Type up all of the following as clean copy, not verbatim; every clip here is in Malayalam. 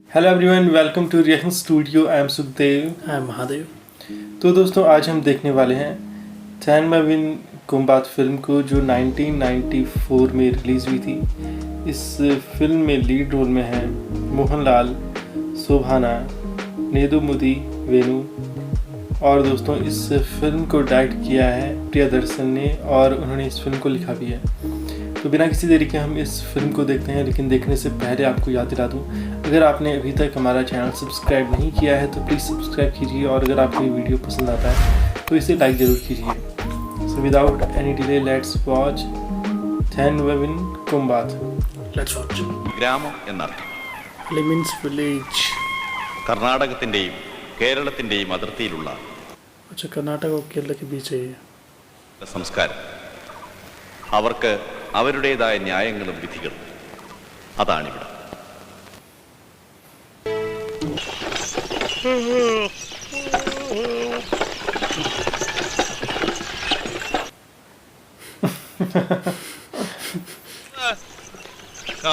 Hello everyone, welcome to reaction studio. I am Sukhdev. I am Mahadev. तो दोस्तों, आज हम देखने वाले हैं चैन मैविन कुम्बात फिल्म को, जो 1994 में रिलीज़ हुई थी। इस फिल्म में लीड रोल में हैं मोहनलाल, शोभाना, नेदुमुदी वेणु। और दोस्तों, इस फिल्म को डायरेक्ट किया है प्रियदर्शन ने और उन्होंने इस फिल्म को लिखा भी है। तो बिना किसी देरी के हम इस फिल्म को देखते हैं, लेकिन देखने से पहले आपको याद दिला दूं, अगर आपने अभी तक हमारा चैनल सब्सक्राइब नहीं किया है तो प्लीज़ सब्सक्राइब कीजिए, और अगर आपको ये वीडियो पसंद आता है तो इसे लाइक ज़रूर कीजिए। So without any delay let's watch चैन मैविन कुम्बात। Let's watch. ഗ്രാമം എന്നർത്ഥം. ലിമിൻസ് വില്ലേജ്. കർണാടകത്തിൻ്റെയും കേരളത്തിൻ്റെയും അതിർത്തിയിലുള്ള अच्छा, कर्नाटक और केरल के बीच है ये. സംസ്കാരം. അവർക്ക് അവരുടേതായ ന്യായങ്ങളും വിധികളും. അതാണിവിടെ.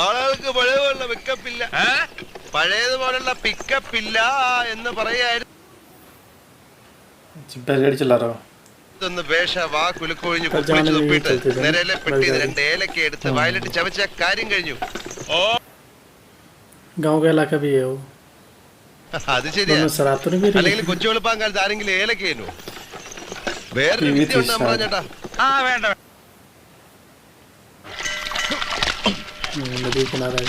ആളുകൾക്ക് പഴയപോലുള്ള പിക്കപ്പില്ല, പഴയതുപോലുള്ള പിക്കപ്പില്ല എന്ന് പറയായിരുന്നു. चला रहा हूँ ഇതൊന്ന് വേഷ വാ കുലുക്കൊഴിഞ്ഞ് കുപ്പിളിച്ച് തുപ്പിട്ട് നിരയിലെ പെട്ടിന്ന് 2 ഏലക്ക എടുത്ത് വയലിട്ട് ചവച്ച കാര്യം കഴിഞ്ഞു. गांव का इलाका भी है वो. അത് ശരിയാ. दोनों शराब तो नहीं पी रही. അല്ലെങ്കിൽ കൊച്ചു വെളുപ്പാൻ കാലത്ത് ആരെങ്കിലും ഏലക്ക ചെയ്യുന്നു. വേറൊരു വിദ്യ ഉണ്ട് നമ്മുടെ ചേട്ടാ. വേണ്ട नदी किनारा है.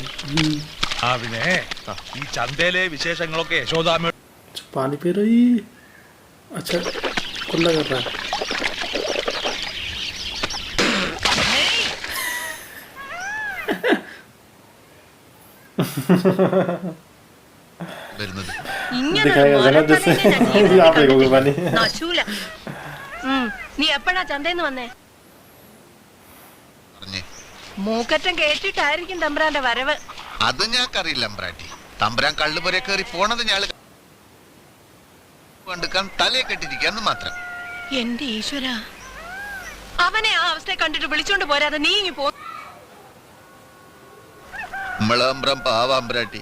പിന്നെ ഈ ചന്തയിലെ വിശേഷങ്ങളൊക്കെ യശോദാമ്മ अच्छा, पानी पी रही. अच्छा, कुल्ला कर रहा है. നീ എപ്പോഴാ ചന്തന്ന് വന്നേ? മൂക്കറ്റം കേട്ടിട്ടായിരിക്കും തമ്പ്രാന്റെ വരവ്. അത് ഞങ്ങൾക്കറിയില്ല അമ്പ്രാട്ടി. തമ്പ്രാൻ കള്ളുപുര കയറി പോണത് ഞാള് കണ്ടുക്കാൻ തലയെ കെട്ടിരിക്കാന്ന് മാത്രം. എന്റെ ഈശ്വര, അവനെ ആ അവസ്ഥയെ കണ്ടിട്ട് വിളിച്ചോണ്ട് പോരാതെ നീ ഇങ്ങി പോ. നമ്മളമ്പ്രം പാവാമ്പ്രാട്ടി.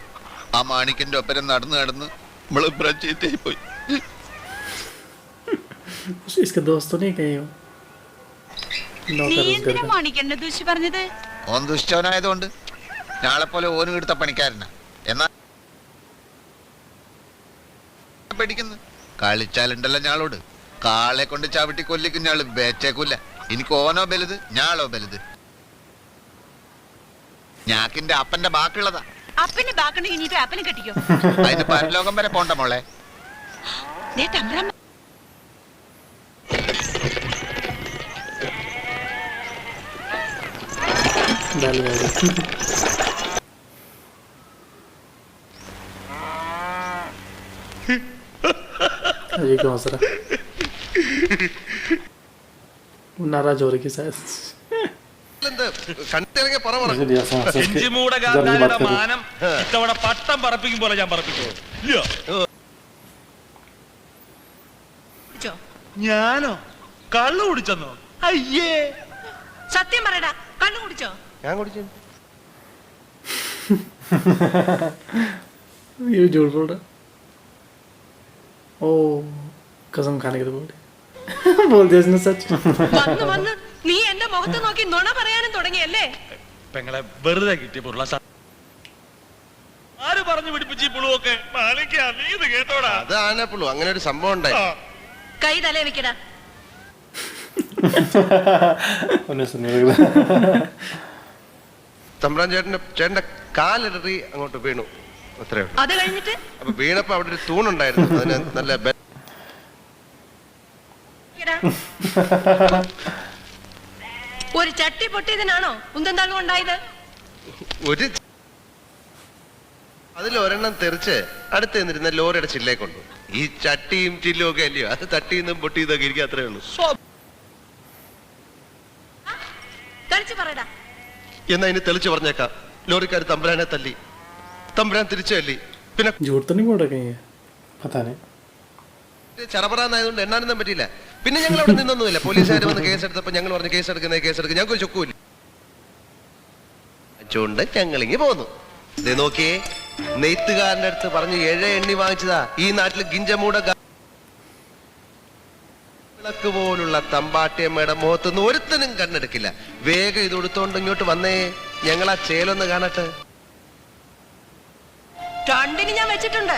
ആ മാണിക്കന്റെ ഒപ്പരം നടന്ന് നടന്ന് നമ്മളമ്പ്രം ചീത്തയായി പോയി. इसके दोस्त तो नहीं कहीं हो. മാണിക്കന്റെ ദൂഷി പറഞ്ഞത് ഓൻ ദുഷ്ടവനായതുകൊണ്ട് ഞാളെ പോലെ ഓനും എടുത്ത പണിക്കാരനാ. എന്നാ പേടിക്കുന്നു. കളിച്ചാലുണ്ടല്ലോ ഞാളോട്. കാളെ കൊണ്ട് ചവിട്ടി കൊല്ലിക്കും ഞാള് വേച്ചേക്കൂല. എനിക്ക് ഓനോ ബലുത് ഞാളോ ബലുത്. ഞാക്കിന്റെ അപ്പന്റെ ബാക്കിയുള്ളതാ. അപ്പനെ ബാക്കണ്ട കഴിഞ്ഞിട്ട് അപ്പനെ കെട്ടിക്കോ. അതിന് പരലോകം വരെ പോണ്ട മോളെ. ദേ തമ്പ്രാൻ डाल गया. ये क्या हंस रहा? वो नाराज हो रही शायद. കണ്ടിറങ്ങിയ പറ പറ. ചെഞ്ചിമൂടകാരുടെ മാനം ഇത്തവണ പട്ടം പറപ്പിക്കും പോലെ ഞാൻ പറപ്പിക്കോ? ഞാനോ കള്ളു കുടിച്ചെന്നോ? അയ്യേ, സത്യം പറയടാ, കണ്ണു കുടിച്ചോ? ഞാൻ കുടിച്ചു. ये झूठ बोल रहा. ओ, कसम खाने के बोल बोल दिया इसने सच. വന്ന് വന്ന് നീ എന്റെ മുഖത്ത് നോക്കി നുണ പറയാനും തുടങ്ങിയല്ലേ? പെങ്ങളെ വെറുതെ കിട്ടിയ പൊരുള. ആര് പറഞ്ഞു പിടിപ്പിച്ചു ഈ പുളുവൊക്കെ? മാണിക്കാ, നീ ഇത് കേട്ടോടാ. അത് ആനപ്പുള്ളൂ. അങ്ങനെ ഒരു സംഭവം ഉണ്ടായി. കൈ തലേ വെക്കടാ. തമ്പ്രാൻ ചേട്ടന്റെ കാലിടറി അങ്ങോട്ട് വീണു. അത്രേ ഉള്ളൂ. അത് കഴിഞ്ഞിട്ട് അപ്പൊ വീണപ്പോ അവിടെ ഒരു തൂണുണ്ടായിരുന്നു. അതിന് നല്ല ഒരു ചട്ടി പൊട്ടിയതിനാണോ ഉന്തന്താളും ഉണ്ടായത്? ഒരു അതിലൊരെണ്ണം തെറിച്ച് അടുത്ത് നിന്നിരുന്ന ലോറിയുടെ ചില്ലേ കൊണ്ടു. ഈ ചട്ടിയും ചില്ലും ഒക്കെ അല്ലയോ, അത് തട്ടിന്നും പൊട്ടിയതൊക്കെ ഇരിക്കും. അത്രേ ഉള്ളൂ. തെളിച്ച് പറയടാ. എന്നാ ഇനി തെളിച്ച് പറഞ്ഞേക്കാം. ലോറിക്കാർ തമ്പ്രാനെ തല്ലി, തമ്പ്രാൻ തിരിച്ചു തല്ലി. പിന്നെ झूठ तो नहीं बोल रहा कहीं. पता नहीं. ചറപറാന്നായതുകൊണ്ട് എണ്ണാനൊന്നും പറ്റിയില്ല. പിന്നെ ഞങ്ങൾ അവിടെ നിന്നൊന്നുമില്ല. പോലീസുകാർ വന്ന് കേസെടുത്തപ്പോ ഞങ്ങൾ പറഞ്ഞു കേസെടുക്കുന്ന ഞങ്ങൾക്ക് ചൊക്കൂല്ല. ചുണ്ട് ഞങ്ങളിങ്ങി പോന്നു. നോക്കിയേ, നെയ്ത്തുകാരന്റെ അടുത്ത് പറഞ്ഞ് 7 എണ്ണി വാങ്ങിച്ചതാ. ഈ നാട്ടിൽ ഗിഞ്ചമൂട വിളക്ക് പോലുള്ള തമ്പാട്ടിയമ്മയുടെ മുഖത്തൊന്നും ഒരുത്തനും കണ്ണെടുക്കില്ല. വേഗം ഇത് കൊടുത്തോണ്ട് ഇങ്ങോട്ട് വന്നേ, ഞങ്ങളാ ചേലൊന്ന് കാണട്ടെ. രണ്ടിന് ഞാൻ വെച്ചിട്ടുണ്ട്.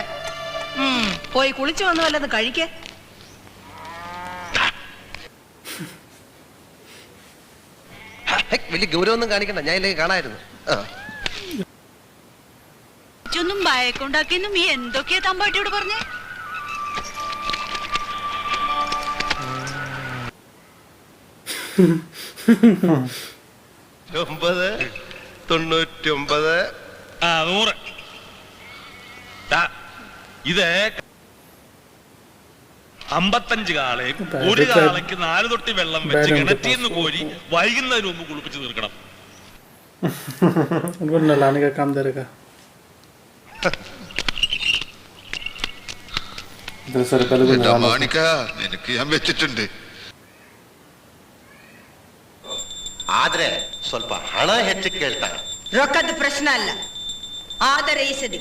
പോയി കുളിച്ചു വന്നു വല്ലത് കഴിക്കേ. വലിയ ഗൗരവൊന്നും കാണിക്കണ്ട, ഞാൻ ഇല്ലെങ്കിൽ കാണായിരുന്നു. ഒന്നും ഭയക്കൊണ്ടാക്കിയെന്നും ഈ എന്തൊക്കെയാ തമ്പാട്ടിയോട് പറഞ്ഞേ? 99 100. ഇത് 55 കാളെ ഒരു കാളയ്ക്ക് 4 തൊട്ടി വെള്ളം വെച്ച് കിണറ്റിന്ന് കോരി വൈകുന്നതിന് മുമ്പ് കുളിപ്പിച്ച് തീർക്കണം. उनको नहलाने का काम दे रखा। മാണിക്ക നിനക്ക് ഞാൻ വെച്ചിട്ടുണ്ട്. ಆದ್ರೆ ಸ್ವಲ್ಪ ಹಣ ಹೆಚ್ಚು ಕೇಳ್ತಾರೆ. ರೊಕ್ಕದ ಪ್ರಶ್ನೆ ಅಲ್ಲ, ಆದರೈಸದಿ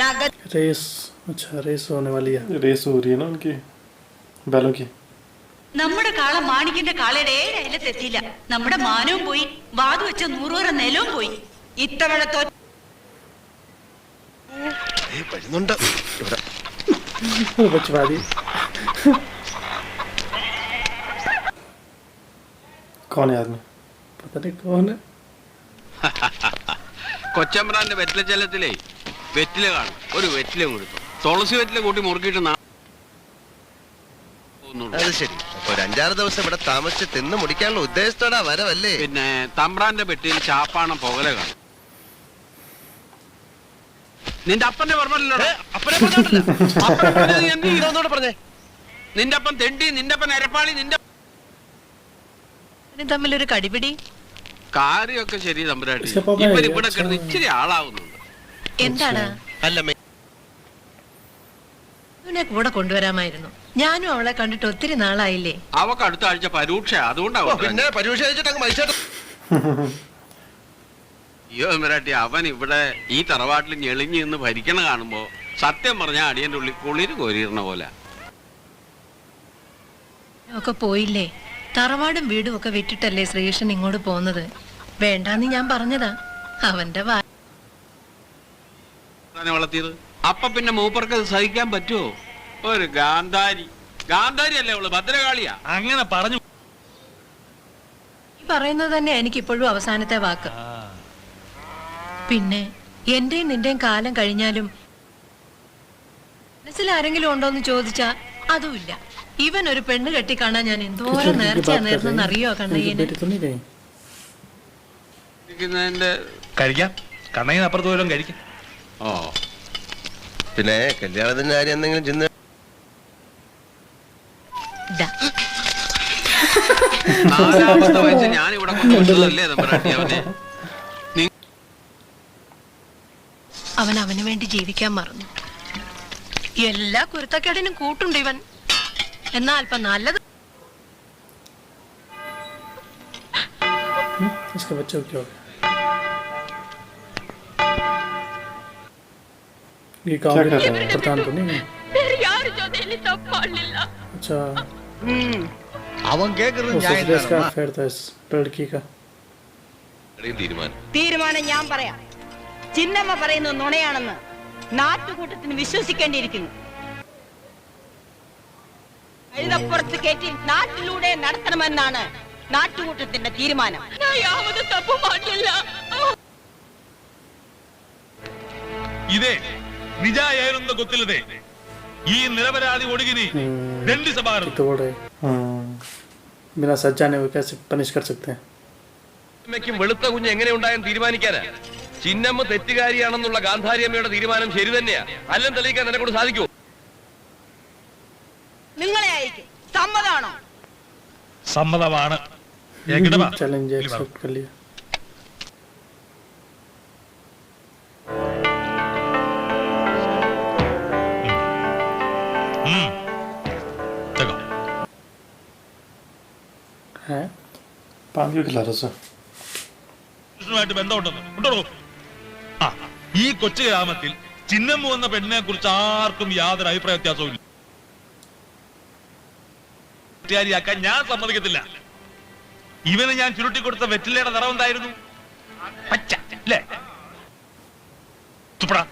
ನಗದು. रेस, अच्छा रेस होने वाली है। रेस हो रही है ना उनकी बैलों की। നമ്മുടെ കാള മാണിക്കിന്റെ കാളയുടെ അയലത്തെത്തിയില്ല. നമ്മുടെ മാനവും പോയി, വാതു വെച്ച 100 നിലവും പോയി. ഇത്തവണ വരുന്നുണ്ട്. बचवा दी। कौन है आदमी? पता नहीं कौन है। കൊച്ചമ്പ്രാന്റെ വെറ്റില ചെല്ലത്തിലേ വെറ്റില കാണും. ഒരു വെറ്റില കൊടുത്തു, തുളസി വെറ്റില കൂട്ടി മുറുക്കിയിട്ട് അത് ശരി. ഒരു 5-6 ദിവസം ഇവിടെ താമസിച്ച് തിന്ന് മുടിക്കാനുള്ള ഉദ്ദേശത്തോടാ വരവല്ലേ? പിന്നെ തമ്പ്രാന്റെ പെട്ടിയിൽ ചാപ്പാണം പുകല കാണും. നിന്റെ അപ്പന്റെ പറഞ്ഞല്ലോ, അപ്പനെ പറഞ്ഞേ. നിന്റെ അപ്പൻ തെണ്ടി, നിന്റെ അപ്പൻ അരപ്പാളി, നിന്റെ തമ്മിലൊരു കടിപിടി. കാര്യമൊക്കെ ശരി തമ്പുരാട്ടി. इसका पापा ഇവർ है, ഇവിടെ अच्छा കിടന്ന് है। ഇച്ചിരി ആളാവുന്നുണ്ട്. എന്താണ്? അല്ല ഇവനെ കൂടെ കൊണ്ടുവരാമായിരുന്നു. ഞാനും അവളെ കണ്ടിട്ട് ഒത്തിരി നാളായില്ലേ. അവക്ക് അടുത്ത ആഴ്ച പരീക്ഷ, അതുകൊണ്ടാവും. പിന്നെ പരീക്ഷ കഴിച്ചിട്ട് അങ്ങ് മത്സരം. അയ്യോ തമ്പുരാട്ടി, അവൻ ഇവിടെ ഈ തറവാട്ടിൽ ഞെളിഞ്ഞ് നിന്ന് ഭരിക്കണ കാണുമ്പോ സത്യം പറഞ്ഞ അടിയന്റെ ഉള്ളിൽ കുളിര് കോരിയിരുന്ന പോലെ. ഒക്കെ പോയില്ലേ. തറവാടും വീടും ഒക്കെ വിട്ടിട്ടല്ലേ ശ്രീകൃഷ്ണൻ ഇങ്ങോട്ട് പോകുന്നത്. വേണ്ടാന്ന് ഞാൻ പറഞ്ഞതാ. അവന്റെ വളർത്തിയത്. അപ്പൊ പിന്നെ മൂപ്പർക്ക് അത് സഹിക്കാൻ പറ്റുമോ? ഒരു ഗാന്ധാരി, ഗാന്ധാരി അല്ലേ അവള്, ഭദ്രകാളിയാ. അങ്ങനെ പറഞ്ഞു. പറയുന്നത് തന്നെ എനിക്കിപ്പോഴും അവസാനത്തെ വാക്ക്. പിന്നെ എന്റെയും നിന്റെയും കാലം കഴിഞ്ഞാലും മനസ്സിൽ ആരെങ്കിലും ഉണ്ടോന്ന് ചോദിച്ചാ അതുമില്ല. ഇവൻ ഒരു പെണ്ണ് കെട്ടി കാണാൻ ഞാൻ എന്തോരം നേർച്ചയാ നേർന്നെന്ന് അറിയോ കണ്ണയ്യന്? बेटी तो नहीं गई। കഴിക്കാം, കണ്ണയിന് അപ്പുറത്ത് പോലും കഴിക്കാം. ഓ, പിന്നെ കല്യാണത്തിന്റെ കാര്യം എന്തെങ്കിലും ചിന്ത ദാ, 4-ാമത്തെ വയസ്സ് ഞാൻ ഇവിടെ കൊണ്ടുവന്നതല്ലേ തമ്പുരാട്ടി അവനെ. അവൻ അവന് വേണ്ടി ജീവിക്കാൻ മറന്നു. എല്ലാ കുരുത്തക്കേടിനും കൂട്ടുണ്ട് ഇവൻ. എന്നാ അല്പം നല്ലത്. इसके बच्चे को क्या हो गया? ये गाँव क्या के कर रहे हैं? प्रधान तो नहीं है? अच्छा, അവൻ കേൾക്കുന്നത് वो ഞാൻ सुरेश का अफेयर था इस लड़की का। തീരുമാനം ഞാൻ പറയാം. ചിന്നമ്മ പറയുന്നത് നുണയാണെന്ന് നാട്ടുകൂട്ടത്തിന് വിശ്വസിക്കേണ്ടിയിരിക്കുന്നു. കഴുതപ്പുറത്ത് കയറ്റി നാട്ടിലൂടെ നടത്തണമെന്നാണ് നാട്ടുകൂട്ടത്തിന്റെ തീരുമാനം. ಇದೇ ನಿಜ ಏನು ಅಂತ ಗೊತ್ತಿಲ್ಲದೆ ಈ ನಿರಪರಾಧಿ ಹುಡುಗಿನಿ ದಂಡಿಸಬಾರದು. तो बड़े बिना सजा ने वो कैसे पनिश कर सकते हैं? വെളുത്ത കുഞ്ഞ് എങ്ങനെ ഉണ്ടായെന്ന് തീരുമാനിക്കാനാ. ചിന്നമ്മ തെറ്റുകാരിയാണെന്നുള്ള ഗാന്ധാരിയമ്മയുടെ തീരുമാനം ശരി തന്നെയാ. അല്ലെന്ന് തെളിയിക്കാൻ നിന്നെ കൊണ്ട് സാധിക്കുമോ? നിങ്ങളെ അയക്കും. സമ്മതമാണോ? സമ്മതമാണ്. चैलेंज एक्सेप्ट कर लिया। है पान क्यों खिला रहा सर? കൃഷ്ണനുമായിട്ട് ബന്ധമുണ്ടെന്ന് ഉണ്ടോ? ആ, ഈ കൊച്ചു ഗ്രാമത്തിൽ ചിന്നമ്മ എന്ന പെണ്ണിനെ കുറിച്ച് ആർക്കും യാതൊരു അഭിപ്രായ വ്യത്യാസവും ഇല്ല. ാക്കാൻ ഞാൻ സമ്മതിക്കത്തില്ല. ഇവന് ഞാൻ ചുരുട്ടി കൊടുത്ത വെറ്റിലയുടെ നിറം എന്തായിരുന്നു? പച്ച അല്ലേ? തുപ്പടാ,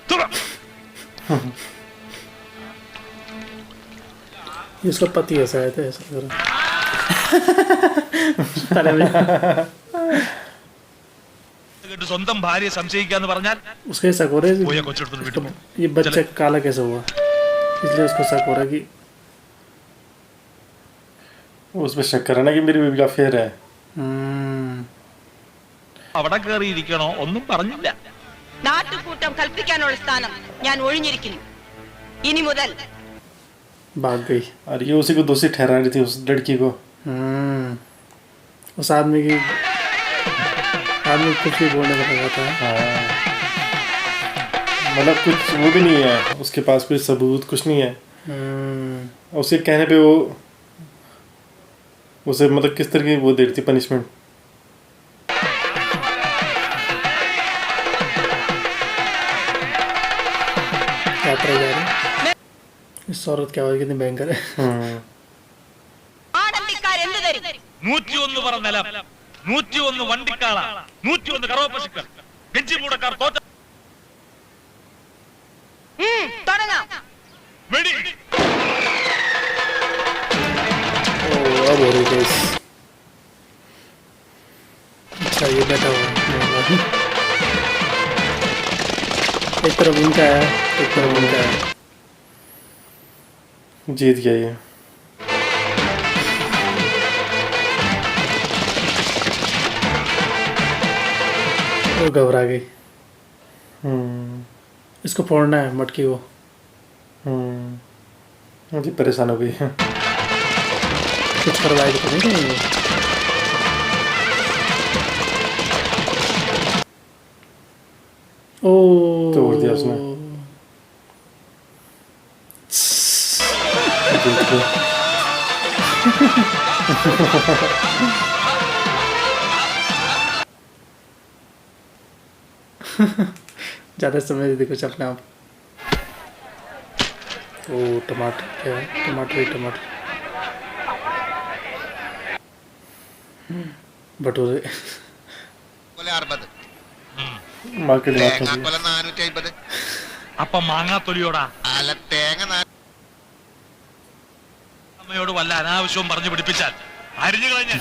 തുപ്പ. इसका पति ऐसा है तो ऐसा कर तले में സ്വന്തം ഭാര്യയെ സംശയിക്കാന്ന് പറഞ്ഞാൽ उसका ऐसा हो रहा പോയ है കൊച്ചെടുത്തോണ്ട് വിട്ടു പോ. ये बच्चा काला कैसे हुआ इसलिए उसको शक हो रहा है कि उसमें शक करा ना कि मेरी बीवी का अफेयर है. അവിടെ കയറിയിരിക്കണോ ഒന്നും പറഞ്ഞില്ല. നാട്ടുകൂട്ടം കൽപ്പിക്കാനുള്ള സ്ഥാനം ഞാൻ ഒഴിഞ്ഞിരിക്കുന്നു. ഇനി മുതൽ भाग गई. और ये उसी को दोषी ठहरा रही थी उस लड़की को. उस आदमी कुछ भी बोलने का लगा था. हाँ, मतलब कुछ वो भी नहीं है उसके पास, कोई सबूत कुछ नहीं है. उसके कहने पे वो उसे मतलब किस तरह की वो दे रही थी पनिशमेंट. यात्रा जा रही इस औरत की आवाज कितनी भयंकर है. ആഡംബിക്കാരെന്ത് തരും? 101 പറ നിലം, 101 വണ്ടിക്കാള, 101 കറവപ്പശുക്കൾ, ഗഞ്ചിമൂടക്കാർ തോറ്റ തുടങ്ങാം. വെടി. अब हो रही है इस. अच्छा ये बैठा हुआ है. एक तरफ उनका है एक तरफ उनका है. जीत गया ये. वो घबरा गई. इसको फोड़ना है मटकी को. जी परेशान हो गई है. कुछ करवाएगी तो नहीं. ओ तोड़ दिया उसने. जीत गया. ज़्यादा समझ दे कुछ अपने आप. ओ टमाटर क्या है? टमाटर ही टमाटर. भटूरे. കൊല 60, मार्केट में തേങ്ങ കൊല 450. അപ്പൊ മാങ്ങാത്തൊലിയോടാ അല്ല തേങ്ങ അമ്മയോട് വല്ല അനാവശ്യവും പറഞ്ഞു പിടിപ്പിച്ചാൽ അരിഞ്ഞു കളഞ്ഞ.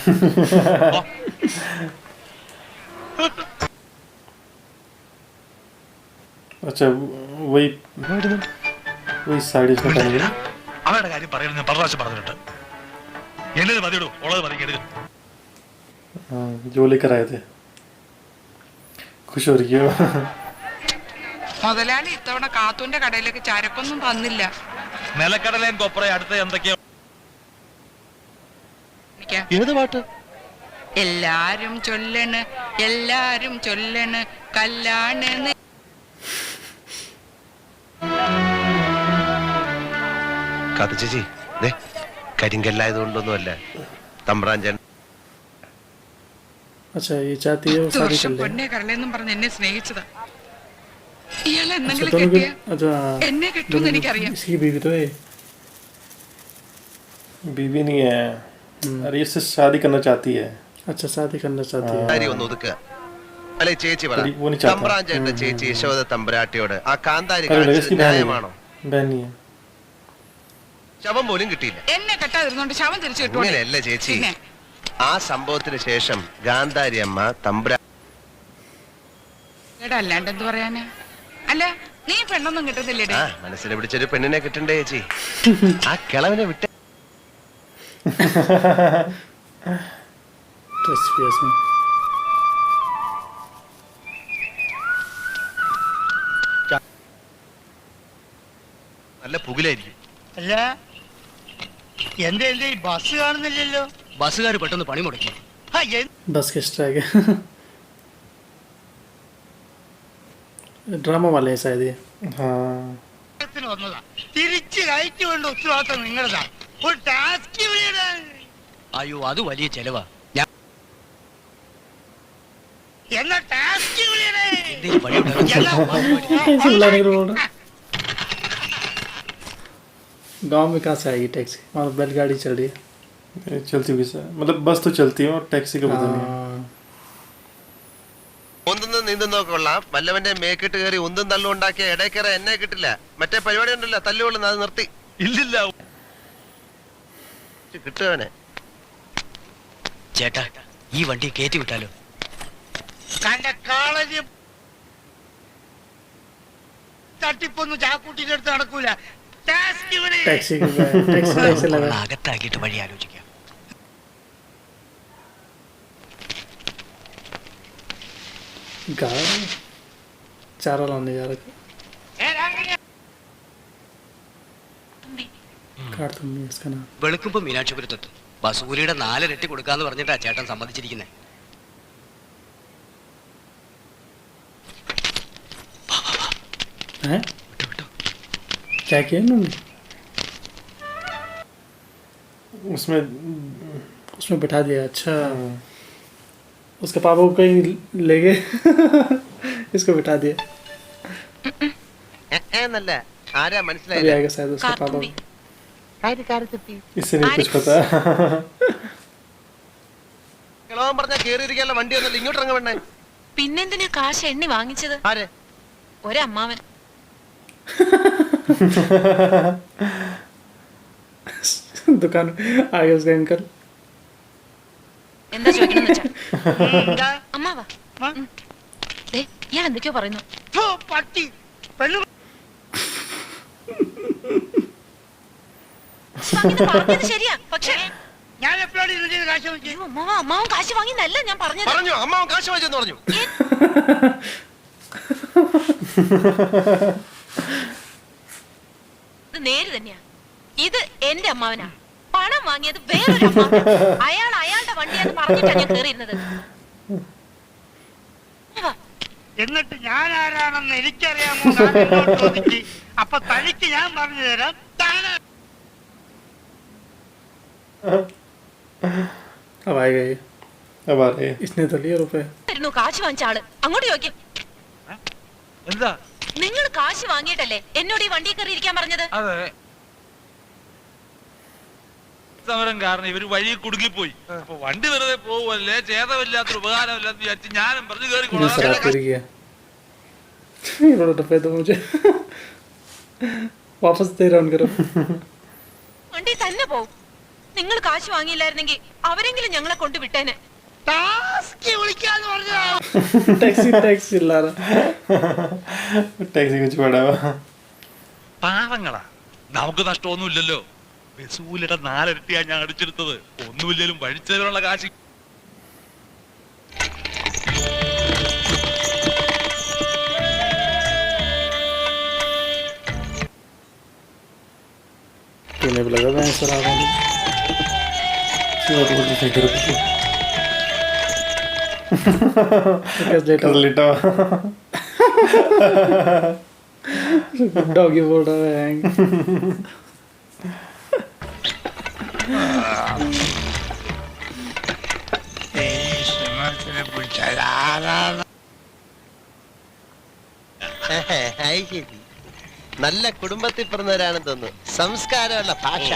अच्छा वही साइड इसमें करेंगे. അവരുടെ കാര്യം പറയുന്നത് ഞാൻ പ്രാവശ്യം പറഞ്ഞിട്ട് എന്നത് മതിയിടൂ, ഉള്ളത് മതി എടുക്കും. जो लेकर आए थे खुश हो रही है. മുതലാളി ഇത്തവണ കാത്തൂന്റെ കടയിലേക്ക് ചരക്കൊന്നും തന്നില്ല. നിലക്കടലേൻ കൊപ്ര അടുത്ത എന്തൊക്കെയോ. ഏത് പാട്ട്? എല്ലാരും ചൊല്ലണ് കല്ലാണ്. കാത്തു ചേച്ചി കരിങ്കല്ലായതുകൊണ്ടൊന്നുമല്ല തമ്പ്രാൻ ചേട്ടൻ. अच्छा ये चाहती है वो शादी कर ले. പെണ്ണെ കരളെന്നും പറഞ്ഞ് എന്നെ സ്നേഹിച്ചതാ. ഇയാൾ अच्छा എന്തെങ്കിലും दोनों കെട്ടിയ के अच्छा എന്നെ കിട്ടുമെന്ന് എനിക്കറിയാം. इसकी बीवी तो है. बीवी नहीं है. अरे इससे शादी करना चाहती है. अच्छा शादी करना चाहती है. കാര്യം ഒന്ന് ഒതുക്കുക. അല്ലെ ചേച്ചി പറ, वो नहीं चाहता. തമ്പ്രാൻ ചേട്ടന്റെ ചേച്ചി യശോദ തമ്പുരാട്ടിയോട് ആ കാന്താരി अरे കാണിച്ചത് इसकी बहन ന്യായമാണോ? नहीं है. बहन नहीं है. ശവം പോലും കിട്ടിയില്ല. എന്നെ കെട്ടാതിരുന്നോണ്ട് ശവം തിരിച്ചു കിട്ടുമോ? ഇങ്ങനെയല്ല ചേച്ചി. ആ സംഭവത്തിന് ശേഷം ഗാന്ധാരി അമ്മ അല്ലാണ്ട് എന്ത് പറയാനാ? അല്ല നീ പെണ്ണൊന്നും കിട്ടുന്നില്ലേ? ആ മനസ്സിനെ പിടിച്ചൊരു പെണ്ണിനെ കിട്ടണ്ടേ ചേച്ചി. ആ കിളവിനെ വിട്ട നല്ല പുകിലായിരിക്കും. അല്ല എന്റെ ഈ ബസ് കാണുന്നില്ലല്ലോ. ബസ്സുകാർ പെട്ടെന്ന് പണി മുടക്കി. बस के स्ट्राइक है. ड्रामा वाले हैं शायद ये. हाँ വന്നതാ തിരിച്ചു കയറ്റി വേണ്ട ഉത്തരവാദിത്തം നിങ്ങളതാ. ഒരു ടാസ്ക് അയ്യോ അത് വലിയ ചെലവാ. എന്നാ ടാസ്ക് टैक्सी बुलाने के लिए बोल रहा है। गांव में कहाँ से आएगी टैक्सी? वहाँ बैलगाड़ी चल रही है। चलती हुई सर, मतलब बस तो चलती है और टैक्सी का पता नहीं है। ഒന്നും നീന്തുന്നൊക്കെ കൊള്ളാം. വല്ലവന്റെ മേക്കിട്ട് കയറി ഒന്നും തള്ളും ഉണ്ടാക്കിയ ഇടയ്ക്കറ എന്നെ കിട്ടില്ല. മറ്റേ പരിപാടി ഉണ്ടല്ലോ തല്ലുകൊള്ളുന്ന, അത് നിർത്തി. ഇല്ലില്ല. കിട്ടുവനെ ചേട്ടാ ഈ വണ്ടി കയറ്റി വിട്ടാലോ? തന്റെ കാളന് തട്ടിപ്പൊന്നും ചാക്കൂട്ടിന്റെ അടുത്ത് നടക്കൂല. അകത്താക്കിയിട്ട് വഴി ആലോചിക്കാം. चारा लाने जा रहे इसका नाम। വെളുക്കുമ്പോ മീനാക്ഷിപുരത്തെത്തും. വസൂരിയുടെ 4 ഇരട്ടി കൊടുക്കാന്ന് പറഞ്ഞിട്ടാ ചേട്ടൻ സമ്മതിച്ചിരിക്കുന്നേ. क्या किया इन्होंने? उसमें बिठा दिया। अच्छा, उसके पापा को कहीं ले गए इसको बिठा दिया। എന്നല്ല ആരാ अभी മനസ്സിലായില്ല. आएगा शायद उसके पापा को। इससे नहीं कुछ पता। കിളവൻ പറഞ്ഞ കേറിയിരിക്കാനുള്ള വണ്ടി ഒന്നല്ല, ഇങ്ങോട്ട് ഇറങ്ങ വേണ്ടേ. പിന്നെന്തിനാ കാശ് എണ്ണി വാങ്ങിച്ചത്? ആരെ? ഒരമ്മാവൻ. दुकान आगे उसका अंकल। എന്താ ചോദിക്കണമെന്ന് വെച്ചാ അമ്മാവാ. ഞാൻ എന്തൊക്കെയോ പറയുന്നു. പട്ടി പെണ്ണു പറഞ്ഞത് ശരിയാ, പക്ഷേ ഞാൻ എപ്പോഴാണ് ഇതിന്റെ കാശ് വാങ്ങിച്ചത്? അമ്മാവൻ കാശ് വാങ്ങിന്നല്ല ഞാൻ പറഞ്ഞത്. പറഞ്ഞു അമ്മാവൻ കാശ് വാങ്ങിച്ചെന്ന് പറഞ്ഞു. ഇത് നേര് തന്നെയാ. ഇത് എന്റെ അമ്മാവനാ. പണം വാങ്ങിയത് വേറൊരു അമ്മാവനാ. അയാൾ അയാളുടെ വണ്ടിയാന്ന് പറഞ്ഞിട്ടാ ഞാൻ കേറിയിരുന്നത്. എന്നിട്ട് ഞാൻ ആരാണെന്ന് എനിക്കറിയാമോ? ചോദിച്ചു. അപ്പൊ തനിക്ക് ഞാൻ പറഞ്ഞു തരാം. अब आएगा ये। अब आ रहे हैं। इसने तो लिए रुपए। കാശ് വാങ്ങിച്ച ആള് അങ്ങോട്ട് ചോദിക്കും. എന്താ നിങ്ങൾ കാശ് വാങ്ങിയിട്ടല്ലേ എന്നോട് ഈ വണ്ടി കയറി ഇരിക്കാൻ പറഞ്ഞത്? അതെ, സമരം കാരണം ഇവര് വഴി കുടുങ്ങിപ്പോയി. അപ്പൊ വണ്ടി വെറുതെ പോവല്ലേ, ചേതമില്ലാത്തൊരു ഉപകാരമില്ലാന്ന് വിചാരിച്ച് ഞാനും പറഞ്ഞു शराब കയറി. पी गया। इन्होंने रुपए दो मुझे। वापस दे रहा उनके रुपए। വണ്ടി തന്നെ പോവും. നിങ്ങൾ കാശ് വാങ്ങിയില്ലായിരുന്നെങ്കിൽ അവരെങ്കിലും ഞങ്ങളെ കൊണ്ട് വിട്ടേനെ. വിളിക്കാന്ന് പറഞ്ഞാ टैक्सी टैक्सी ला रहा। टैक्सी कुछ पड़ा हुआ। പാവങ്ങളാ, നമുക്ക് നഷ്ടമൊന്നുമില്ലല്ലോ. ബസൂലിയുടെ 4 ഇരട്ടിയാ ഞാൻ അടിച്ചെടുത്തത്. ഒന്നുമില്ലേലും വഴിച്ചതിനുള്ള കാശ്. तूने भी लगा मैं शराब वाली। लेटा डॉगी बोल रहा है। നല്ല കുടുംബത്തിൽ പിറന്നവരാണെന്ന് തോന്നുന്നു. സംസ്കാരമുള്ള ഭാഷ.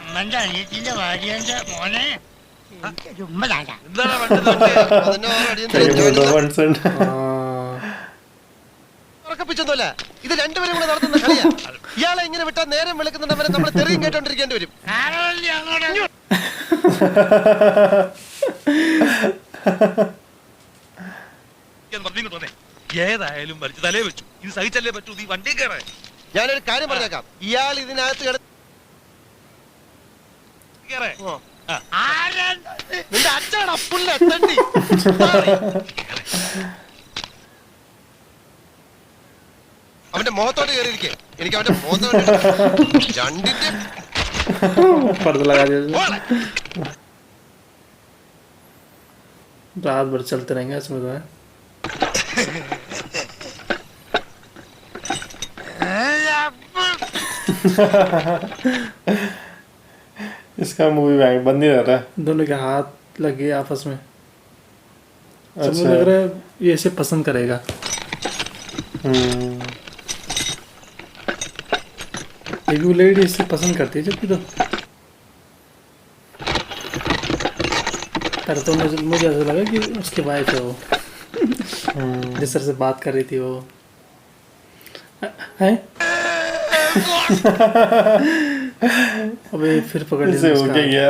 അമ്മന്റെ അനിയത്തിന്റെ ഭാര്യന്റെ മോനെ ചുമ്മതാകാം. ഉറക്കപ്പിച്ചൊന്നുമല്ല, ഇത് രണ്ടുപേരും കൂടെ നടത്തുന്ന കളിയാ. ഇയാളെ ഇങ്ങനെ വിട്ടാൽ നേരം വിളിക്കുന്നുണ്ടവരെ നമ്മൾ തെറിയും കേട്ടോണ്ടിരിക്കേണ്ടി വരും. ഏതായാലും വലിച്ചു തലേ വെച്ചു. ഇത് സഹിച്ചല്ലേ പറ്റൂ. ഈ വണ്ടി കയറാൻ ഞാനൊരു കാര്യം പറഞ്ഞേക്കാം. ഇയാൾ ഇതിനകത്ത് നിന്റെ അച്ഛനാണ് പുല്ല തണ്ടി. അവന്റെ മുഖത്തോട്ട് കയറിയിരിക്കേ. എനിക്ക് അവന്റെ മുഖത്തോട്ട് രണ്ടിന്റെ रात भर चलते रहेंगे इसमें तो है। इसका मूवी में बंद नहीं रह रहा है। दोनों के हाथ लगे आपस में। अच्छा। सब लग रहा है ये ऐसे पसंद करेगा। एक भी लेडी इससे पसंद करती है जबकि तो पर तो मुझे ऐसा लगा कि उसकी वाइफ है वो। जिस तरह से बात कर रही थी वो है। अबे फिर पकड़ लिया हो गया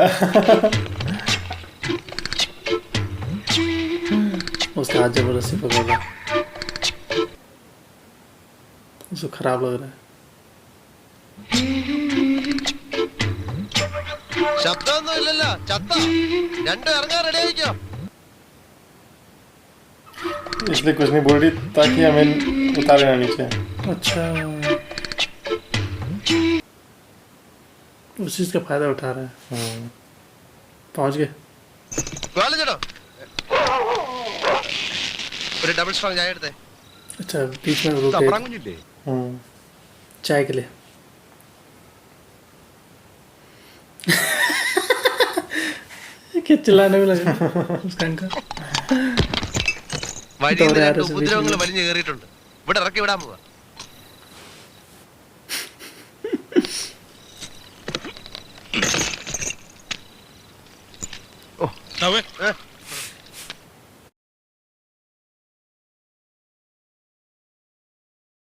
उसका हाथ जबरदस्ती पकड़ा। उसको खराब लग रहा है। ശബ്ദമൊന്നും ഇല്ലല്ലോ ചത്ത രണ്ടും ഇറങ്ങാൻ റെഡി ആയിക്കോ. इसलिए कुछ नहीं बोल रही ताकि हमें उतारे ना नीचे। अच्छा उस चीज का फायदा उठा रहा है। पहुंच गए। വേളം ചേട്ടോ ഒരു ഡബിൾ സ്ട്രോങ് ചായ എടുത്തേ. अच्छा बीच में रुक गए चाय के लिए। क्या चिल्लाने में लगा उसका अंकल। വഴിയിൽ നിന്ന് രണ്ട് ഉപദ്രവങ്ങൾ വലിഞ്ഞു കയറിയിട്ടുണ്ട്. ഇവിടെ ഇറക്കി വിടാൻ പോവാ.